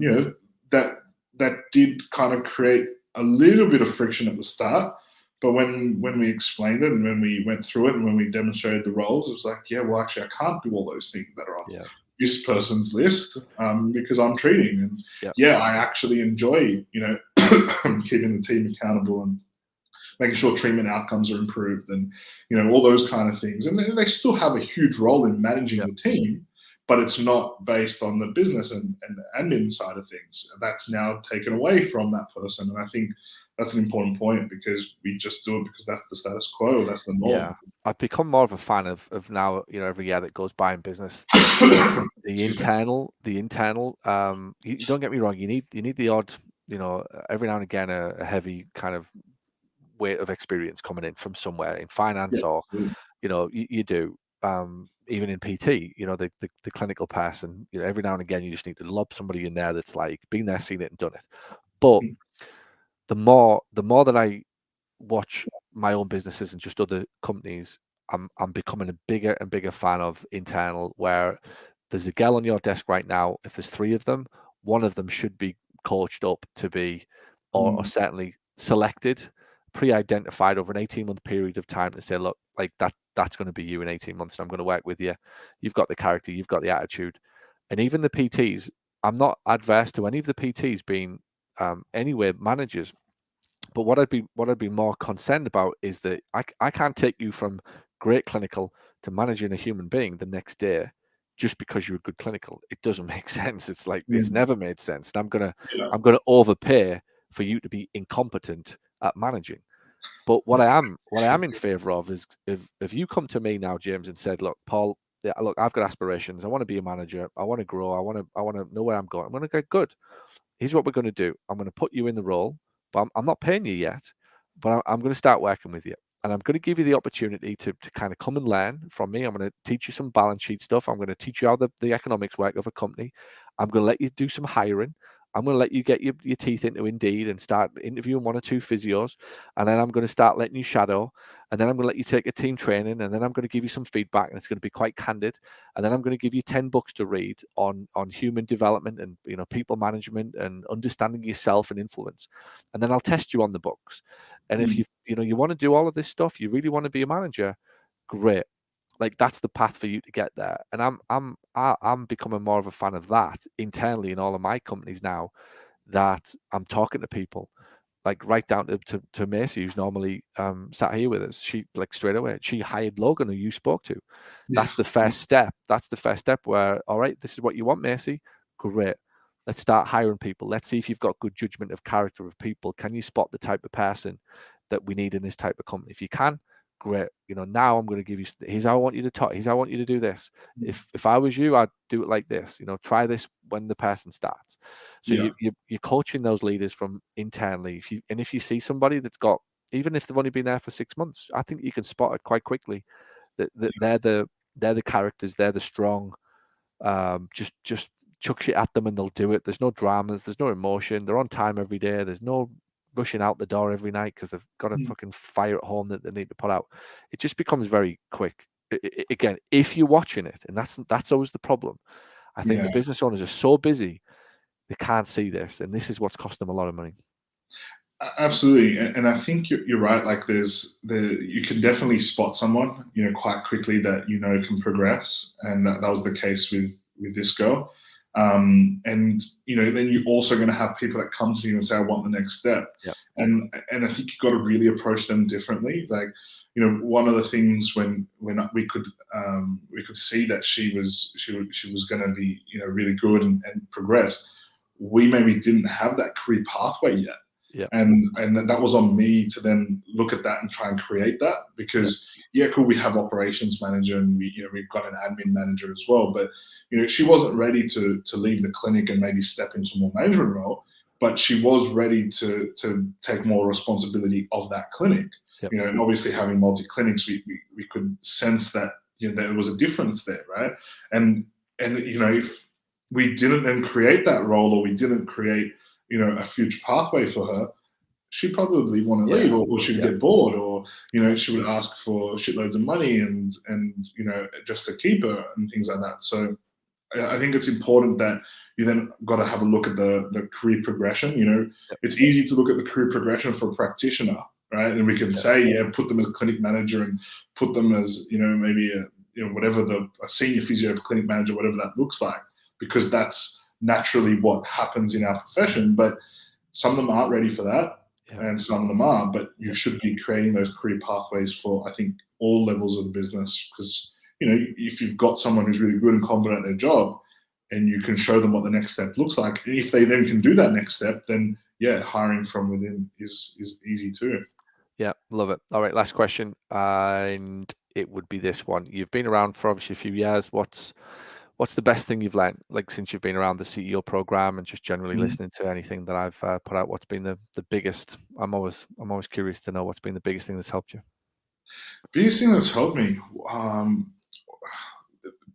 you know, that did kind of create a little bit of friction at the start, but when we explained it and when we went through it and when we demonstrated the roles, it was like, yeah, well, actually, I can't do all those things that are on
Yeah.
this person's list, because I'm treating. And
Yep.
yeah, I actually enjoy, you know, keeping the team accountable and making sure treatment outcomes are improved, and, you know, all those kind of things. And they still have a huge role in managing
Yep.
the team, but it's not based on the business and admin side of things. That's now taken away from that person. And I think that's an important point, because we just do it because that's the status quo, that's the norm.
Yeah, I've become more of a fan of now, you know, every year that goes by in business, the internal, you don't get me wrong, you need the odd, you know, every now and again a heavy kind of weight of experience coming in from somewhere in finance, or, you know, you do, even in PT, you know, the clinical person, you know, every now and again you just need to lob somebody in there that's like been there, seen it, and done it. But the more that I watch my own businesses and just other companies, I'm becoming a bigger and bigger fan of internal, where there's a girl on your desk right now. If there's 3 of them, one of them should be coached up to be, or certainly selected, pre-identified over an 18-month period of time to say, look, like that's going to be you in 18 months, and I'm going to work with you. You've got the character, you've got the attitude. And even the PTs, I'm not adverse to any of the PTs being anyway managers. But what I'd be more concerned about is that I can't take you from great clinical to managing a human being the next day just because you're a good clinical. It doesn't make sense. It's like, it's never made sense. And I'm gonna overpay for you to be incompetent at managing. But what I am in favor of is, if you come to me now, James, and said, look, Paul, yeah, look, I've got aspirations. I want to be a manager. I want to grow. I want to know where I'm going. I'm going to get good. Here's what we're going to do. I'm going to put you in the role, but I'm not paying you yet, but I'm going to start working with you. And I'm going to give you the opportunity to kind of come and learn from me. I'm going to teach you some balance sheet stuff. I'm going to teach you how the economics work of a company. I'm going to let you do some hiring. I'm going to let you get your teeth into Indeed and start interviewing 1 or 2 physios. And then I'm going to start letting you shadow. And then I'm going to let you take a team training. And then I'm going to give you some feedback. And it's going to be quite candid. And then I'm going to give you 10 books to read on human development and, you know, people management and understanding yourself and influence. And then I'll test you on the books. And if you want to do all of this stuff, you really want to be a manager, great. Like, that's the path for you to get there. And I'm becoming more of a fan of that internally in all of my companies now, that I'm talking to people, like right down to Macy, who's normally sat here with us. She, like, straight away, she hired Logan, who you spoke to. That's the first step. That's the first step where, all right, this is what you want, Macy. Great. Let's start hiring people. Let's see if you've got good judgment of character of people. Can you spot the type of person that we need in this type of company? If you can, great. You know, now I'm going to give you, here's how I want you to talk. Here's how I want you to do this. If I was you, I'd do it like this. You know, try this when the person starts. So you're coaching those leaders from internally. If you see somebody that's got, even if they've only been there for 6 months, I think you can spot it quite quickly that they're the characters, they're the strong. Just chuck shit at them and they'll do it. There's no dramas, there's no emotion. They're on time every day. There's no rushing out the door every night because they've got a fucking fire at home that they need to put out. It just becomes very quick. Again, if you're watching it, and that's always the problem. I think the business owners are so busy they can't see this, and this is what's cost them a lot of money.
Absolutely, and I think you're right. Like, you can definitely spot someone, you know, quite quickly that, you know, can progress, and that was the case with this girl. And, you know, then you're also going to have people that come to you and say, I want the next step.
Yep.
And I think you've got to really approach them differently. Like, you know, one of the things when we could see that she was going to be, you know, really good and progress, we maybe didn't have that career pathway yet.
Yeah.
And that was on me to then look at that and try and create that, because cool, we have operations manager and we've got an admin manager as well, but she wasn't ready to leave the clinic and maybe step into a more management role, but she was ready to take more responsibility of that clinic. And obviously having multi clinics, we could sense that there was a difference there, right? And if we didn't then create that role, or we didn't create a future pathway for her, she'd probably want to leave, or she'd get bored, or she would ask for shitloads of money and just to keep her and things like that. So I think it's important that you then got to have a look at the career progression. It's easy to look at the career progression for a practitioner, right? And we can say, put them as a clinic manager, and put them as maybe whatever a senior physio clinic manager, whatever that looks like, because that's naturally what happens in our profession. But some of them aren't ready for that, and some of them are. But you should be creating those career pathways for, I think, all levels of the business, because if you've got someone who's really good and competent at their job, and you can show them what the next step looks like, and if they then can do that next step, then hiring from within is easy too.
Yeah, love it. All right, last question, and it would be this one. You've been around for obviously a few years. What's the best thing you've learned, like, since you've been around the CEO program and just generally listening to anything that I've put out? What's been the biggest? I'm always curious to know what's been the biggest thing that's helped you.
Biggest thing that's helped me,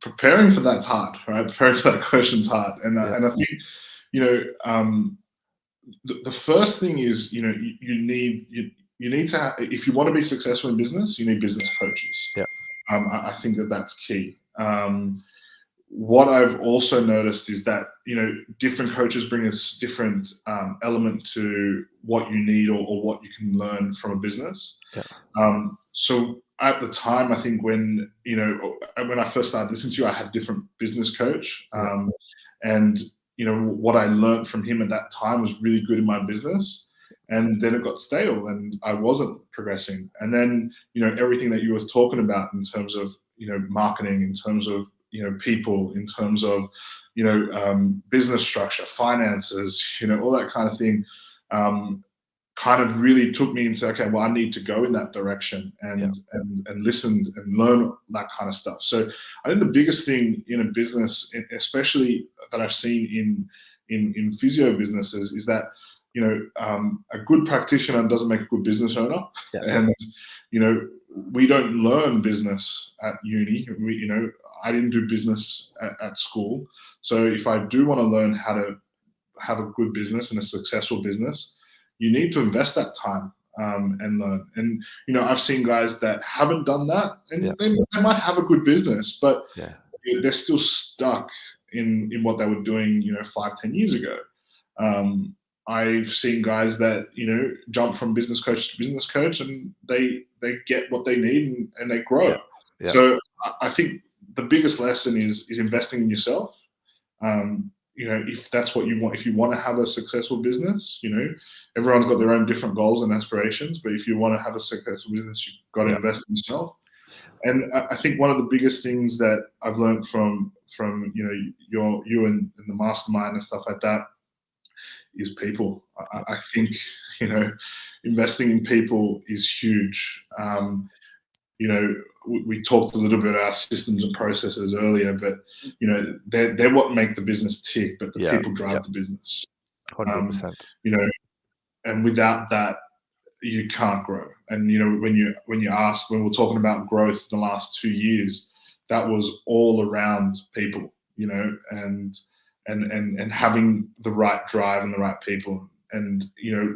preparing for that's hard, right? Preparing for that question's hard, and I think the first thing is you need to have, if you want to be successful in business, you need business coaches. I think that's key. What I've also noticed is that different coaches bring a different element to what you need, or what you can learn from a business. So at the time, I think when I first started listening to you, I had a different business coach, and what I learned from him at that time was really good in my business. And then it got stale, and I wasn't progressing. And then everything that you were talking about in terms of marketing, in terms of people, in terms of business structure, finances, all that kind of thing, kind of really took me into, okay, well, I need to go in that direction, and listen and learn that kind of stuff. So I think the biggest thing in a business, especially that I've seen in physio businesses, is that a good practitioner doesn't make a good business owner. And we don't learn business at uni. I didn't do business at school. So if I do want to learn how to have a good business and a successful business, you need to invest that time and learn. And I've seen guys that haven't done that, and they might have a good business, but they're still stuck in what they were doing 5-10 years ago. I've seen guys that jump from business coach to business coach, and they get what they need, and they grow. So I think the biggest lesson is investing in yourself. If that's what you want, if you want to have a successful business, everyone's got their own different goals and aspirations, but if you want to have a successful business, you've got to invest in yourself. And I think one of the biggest things that I've learned from you and the mastermind and stuff like that is people. I think investing in people is huge. We talked a little bit about systems and processes earlier, but they're what make the business tick, but the people drive the business.
100%.
And without that, you can't grow. And when we're talking about growth in the last 2 years, that was all around people, and having the right drive and the right people, and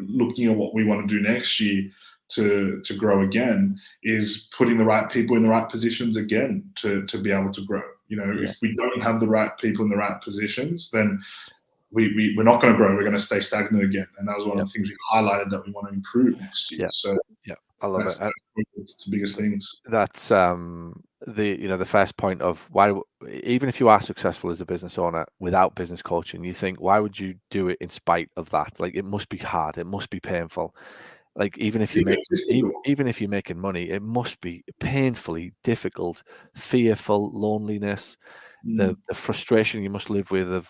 looking at what we want to do next year to grow again, is putting the right people in the right positions again to be able to grow. If we don't have the right people in the right positions, then we're not going to grow. We're going to stay stagnant again. And that was one of the things we highlighted that we want to improve next year. So
I love it.
That's the biggest things.
That's the first point of why, even if you are successful as a business owner without business coaching, you think, why would you do it in spite of that? Like, it must be hard, it must be painful. Like, even if you're making money, it must be painfully difficult, fearful, loneliness. the frustration you must live with of,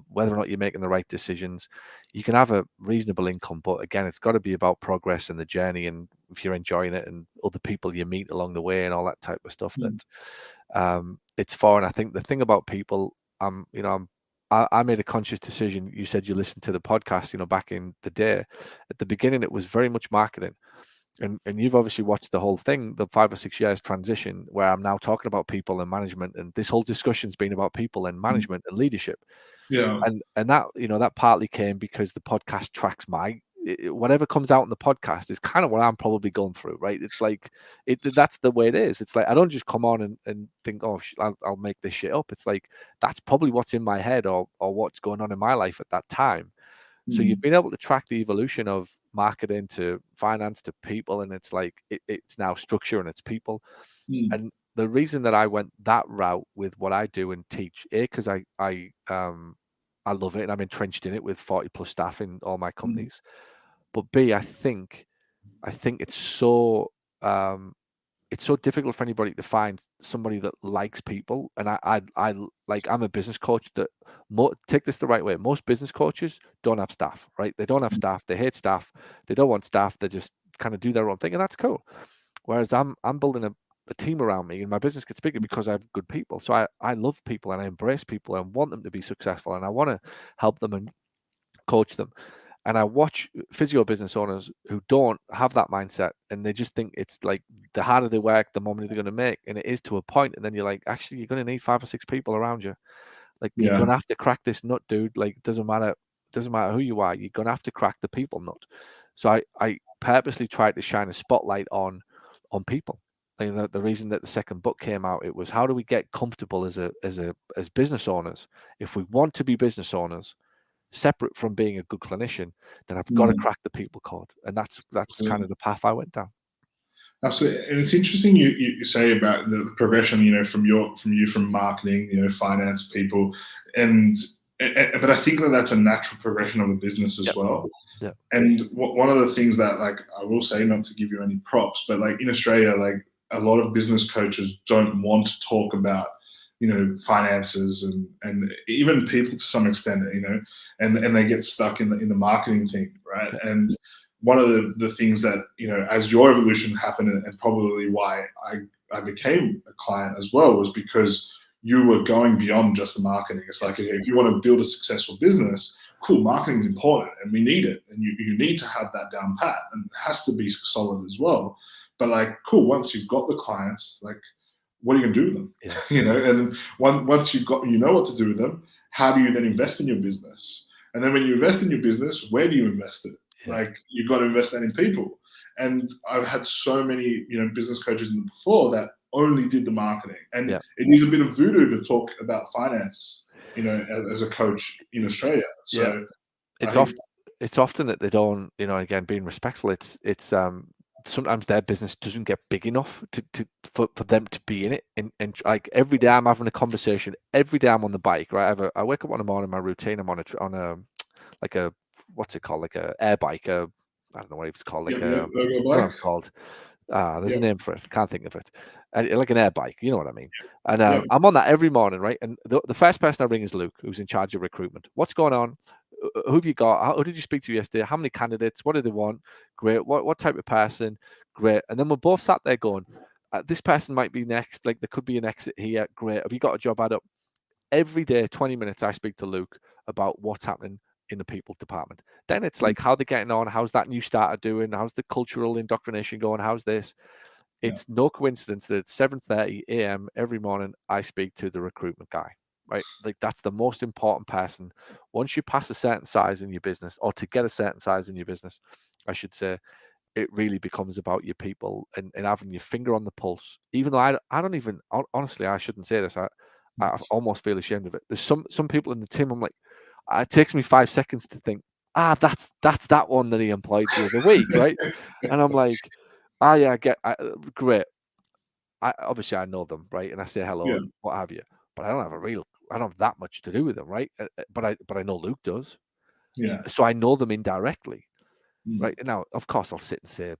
whether or not you're making the right decisions. You can have a reasonable income, but again, it's got to be about progress and the journey, and if you're enjoying it and other people you meet along the way and all that type of stuff that it's for. And I think the thing about people, I made a conscious decision. You said you listened to the podcast, back in the day. At the beginning, it was very much marketing. And you've obviously watched the whole thing, the 5 or 6 years transition, where I'm now talking about people and management, and this whole discussion's been about people and management and leadership.
Yeah.
And that, that partly came because the podcast tracks whatever comes out in the podcast is kind of what I'm probably going through, right? It's like that's the way it is. It's like I don't just come on and think, oh, I'll make this shit up. It's like that's probably what's in my head or what's going on in my life at that time. So you've been able to track the evolution of marketing to finance to people, and it's like it's now structure and it's people. And the reason that I went that route with what I do and teach, because I love it and I'm entrenched in it with 40 plus staff in all my companies. But B, I think it's so difficult for anybody to find somebody that likes people. And I'm a business coach that take this the right way. Most business coaches don't have staff, right? They don't have staff. They hate staff. They don't want staff. They just kind of do their own thing, and that's cool. Whereas I'm building a team around me, and my business gets bigger because I have good people. So I love people and I embrace people and want them to be successful, and I want to help them and coach them. And I watch physio business owners who don't have that mindset, and they just think it's like the harder they work, the more money they're going to make. And it is to a point. And then you're like, actually, you're going to need 5 or 6 people around you. Like, you're going to have to crack this nut, dude. Like, it doesn't matter who you are. You're going to have to crack the people nut. So I purposely tried to shine a spotlight on people. The reason that the second book came out, it was how do we get comfortable as business owners? If we want to be business owners, separate from being a good clinician, then I've got to crack the people code, and that's kind of the path I went down.
Absolutely, and it's interesting you say about the progression, from marketing, finance, people, but I think that's a natural progression of a business as well.
Yeah.
And one of the things that, like, I will say, not to give you any props, but like in Australia, like a lot of business coaches don't want to talk about finances and even people to some extent, and they get stuck in the marketing thing, right?
Yeah.
And one of the things that, as your evolution happened, and probably why I became a client as well, was because you were going beyond just the marketing. It's like, okay, if you want to build a successful business, cool, marketing is important and we need it. And you need to have that down pat, and it has to be solid as well. But like, cool, once you've got the clients, like, what are you going to do with them?
Yeah.
And once you've got, what to do with them, how do you then invest in your business? And then when you invest in your business, where do you invest it?
Yeah.
Like, you've got to invest that in people. And I've had so many, business coaches before that only did the marketing. And it needs a bit of voodoo to talk about finance, as a coach in Australia. So
it's often that they don't, again, being respectful, it's sometimes their business doesn't get big enough for them to be in it. And like every day I'm having a conversation, every day I'm on the bike, right? I wake up in the morning, my routine, I'm on a like a, what's it called? Like a air bike, I don't know what it's called. Like what it's called. There's a name for it. I can't think of it. Like an air bike, you know what I mean? And I'm on that every morning, right? And the first person I ring is Luke, who's in charge of recruitment. What's going on? Who have you got? Who did you speak to yesterday? How many candidates? What do they want? Great. What type of person? Great. And then we're both sat there going, this person might be next. Like, there could be an exit here. Great. Have you got a job ad up? Every day, 20 minutes, I speak to Luke about what's happening in the people department. Then it's like, how they're getting on, how's that new starter doing, how's the cultural indoctrination going, how's this? It's no coincidence that at 7:30 a.m. every morning I speak to the recruitment guy, right? Like, that's the most important person. Once you pass a certain size in your business, or to get a certain size in your business, I should say, it really becomes about your people and having your finger on the pulse. Even though I don't even, honestly, I shouldn't say this. I almost feel ashamed of it. There's some people in the team, I'm like, it takes me 5 seconds to think, that's that one that he employed the other week, right? And I'm like, yeah, great. Obviously I know them, right? And I say hello and what have you, but I don't have that much to do with them, right? But I know Luke does.
Yeah.
So I know them indirectly, right? Now, of course, I'll sit and say,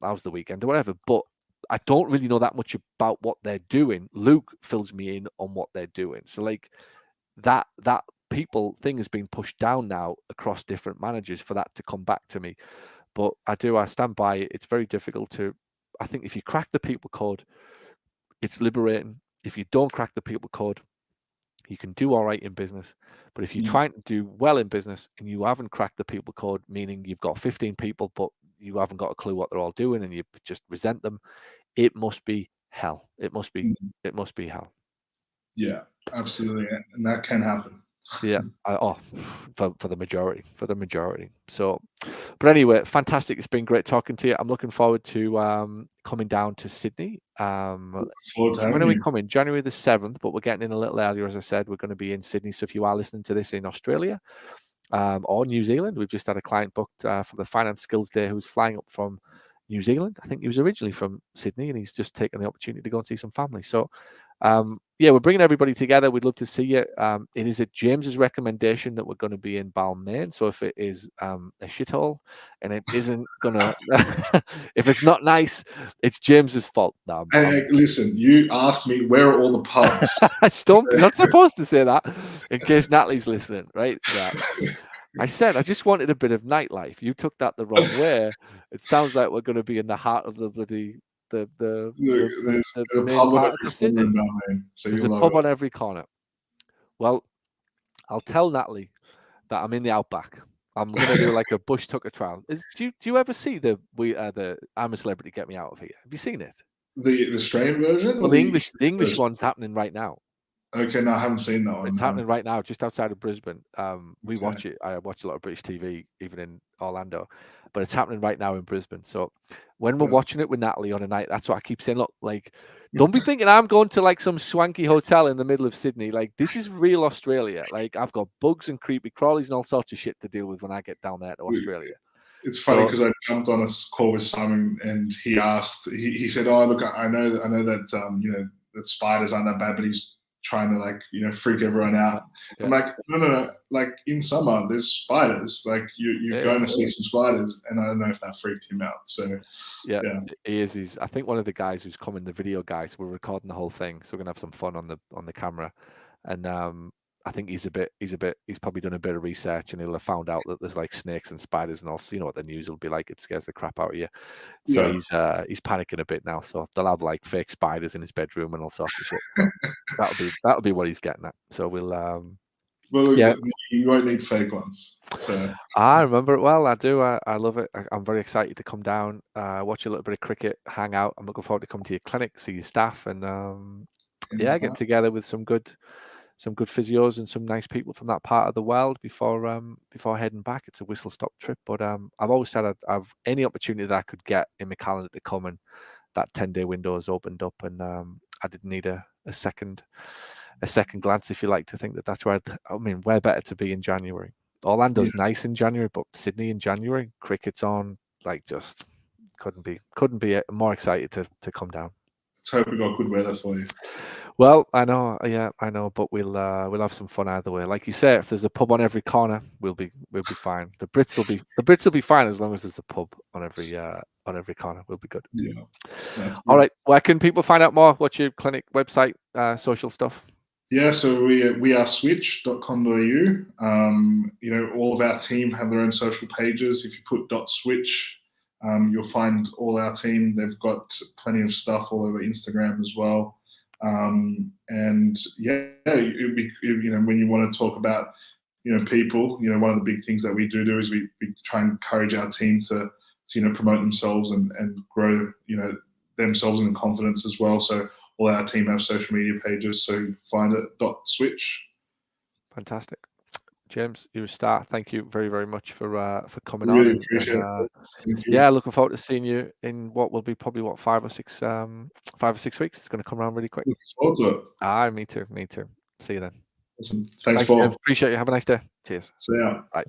how's the weekend or whatever, but I don't really know that much about what they're doing. Luke fills me in on what they're doing. So like that people thing has been pushed down now across different managers for that to come back to me. But I stand by it. It's very difficult to, I think if you crack the people code, it's liberating. If you don't crack the people code, you can do all right in business. But if you're trying to do well in business and you haven't cracked the people code, meaning you've got 15 people, but you haven't got a clue what they're all doing and you just resent them, it must be hell. It must be hell.
Yeah, absolutely. And that can happen.
Yeah. For the majority. So, but anyway, fantastic. It's been great talking to you. I'm looking forward to coming down to Sydney.
Looking forward to
When
having
are we
you.
coming? January the 7th, but we're getting in a little earlier. As I said, we're going to be in Sydney. So if you are listening to this in Australia or New Zealand, we've just had a client booked for the Finance Skills Day who's flying up from New Zealand. I think he was originally from Sydney and he's just taken the opportunity to go and see some family. So yeah, we're bringing everybody together. We'd love to see you. It is at James's recommendation that we're going to be in Balmain. So if it is a shithole and it isn't going to, if it's not nice, it's James's fault. No,
Hey, listen, you asked me where are all the pubs?
you're not supposed to say that in case Natalie's listening, right? Yeah. I said I just wanted a bit of nightlife. You took that the wrong way. It sounds like we're going to be in the heart of the bloody
Look,
the
there's a
main
pub on
part of the
every corner
city.
in Balmain, so
There's
you'll
a
love
pub
it.
on every corner. Well, I'll tell Natalie that I'm in the outback. I'm gonna do like a bush tucker trial. Do you ever see the I'm a Celebrity Get Me Out of Here? Have you seen it?
The Australian version
Well,
or
the
the
English
version?
one's happening right now.
Okay, no, I haven't seen that one.
It's
No.
happening right now, just outside of Brisbane. We
Okay.
watch it. I watch a lot of British TV, even in Orlando, but it's happening right now in Brisbane. So when we're
Yeah.
watching it with Natalie on a night, that's what I keep saying. Look, like, don't be thinking I'm going to like some swanky hotel in the middle of Sydney. Like, this is real Australia. Like, I've got bugs and creepy crawlies and all sorts of shit to deal with when I get down there to Australia.
It's funny
So
because I jumped on a call with Simon and he asked. He said, "Oh, look, I know that you know that spiders aren't that bad, but he's trying to like freak everyone out."
yeah,
I'm like, no. Like in summer, there's spiders. Like you're
yeah,
going to see some spiders, and I don't know if that freaked him out. So
yeah,
yeah,
he is. He's. I think one of the guys who's coming, the video guy. So we're recording the whole thing. So we're gonna have some fun on the camera, and I think he's probably done a bit of research and he'll have found out that there's like snakes and spiders and also, you know what the news will be like. It scares the crap out of you. So
yeah.
he's panicking a bit now. So they'll have like fake spiders in his bedroom and all sorts of shit. So that'll be what he's getting at. So we'll
Well, look,
yeah.
you won't need fake ones. So
I remember it well. I do. I love it. I'm very excited to come down, watch a little bit of cricket, hang out. I'm looking forward to come to your clinic, see your staff, and yeah, get together with some good physios and some nice people from that part of the world before heading back. It's a whistle stop trip, but I've always said I've any opportunity that I could get in my calendar to come, and that 10-day window has opened up, and I didn't need a second glance, if you like, to think that that's where where better to be in January. Orlando's nice in January, but Sydney in January, cricket's on, like, just couldn't be more excited to come down.
let's hope we got good weather for you.
Well, I know, yeah, I know, but we'll have some fun either way. Like you say, if there's a pub on every corner, we'll be fine. The Brits will be fine as long as there's a pub on every corner. We'll be good.
Yeah.
All right. Where can people find out more? What's your clinic website, social stuff?
Yeah, so we are switch.com.au. You know, all of our team have their own social pages. If you put .switch, you'll find all our team. They've got plenty of stuff all over Instagram as well. And yeah, you know, when you want to talk about, you know, people, you know, one of the big things that we do is we try and encourage our team to you know, promote themselves and grow, you know, themselves in confidence as well. So all our team have social media pages, so you can find it .switch.
Fantastic. James, you're a star. Thank you very, very much for coming on.
Really appreciate it. Thank you.
Yeah, looking forward to seeing you in what will be probably 5 or 6 weeks. It's going to come around really quick.
Looking forward to it.
Me too. See you then.
Awesome. Thanks,
Thanks, James.
Paul.
Appreciate you. Have a nice day. Cheers.
See ya.
Bye.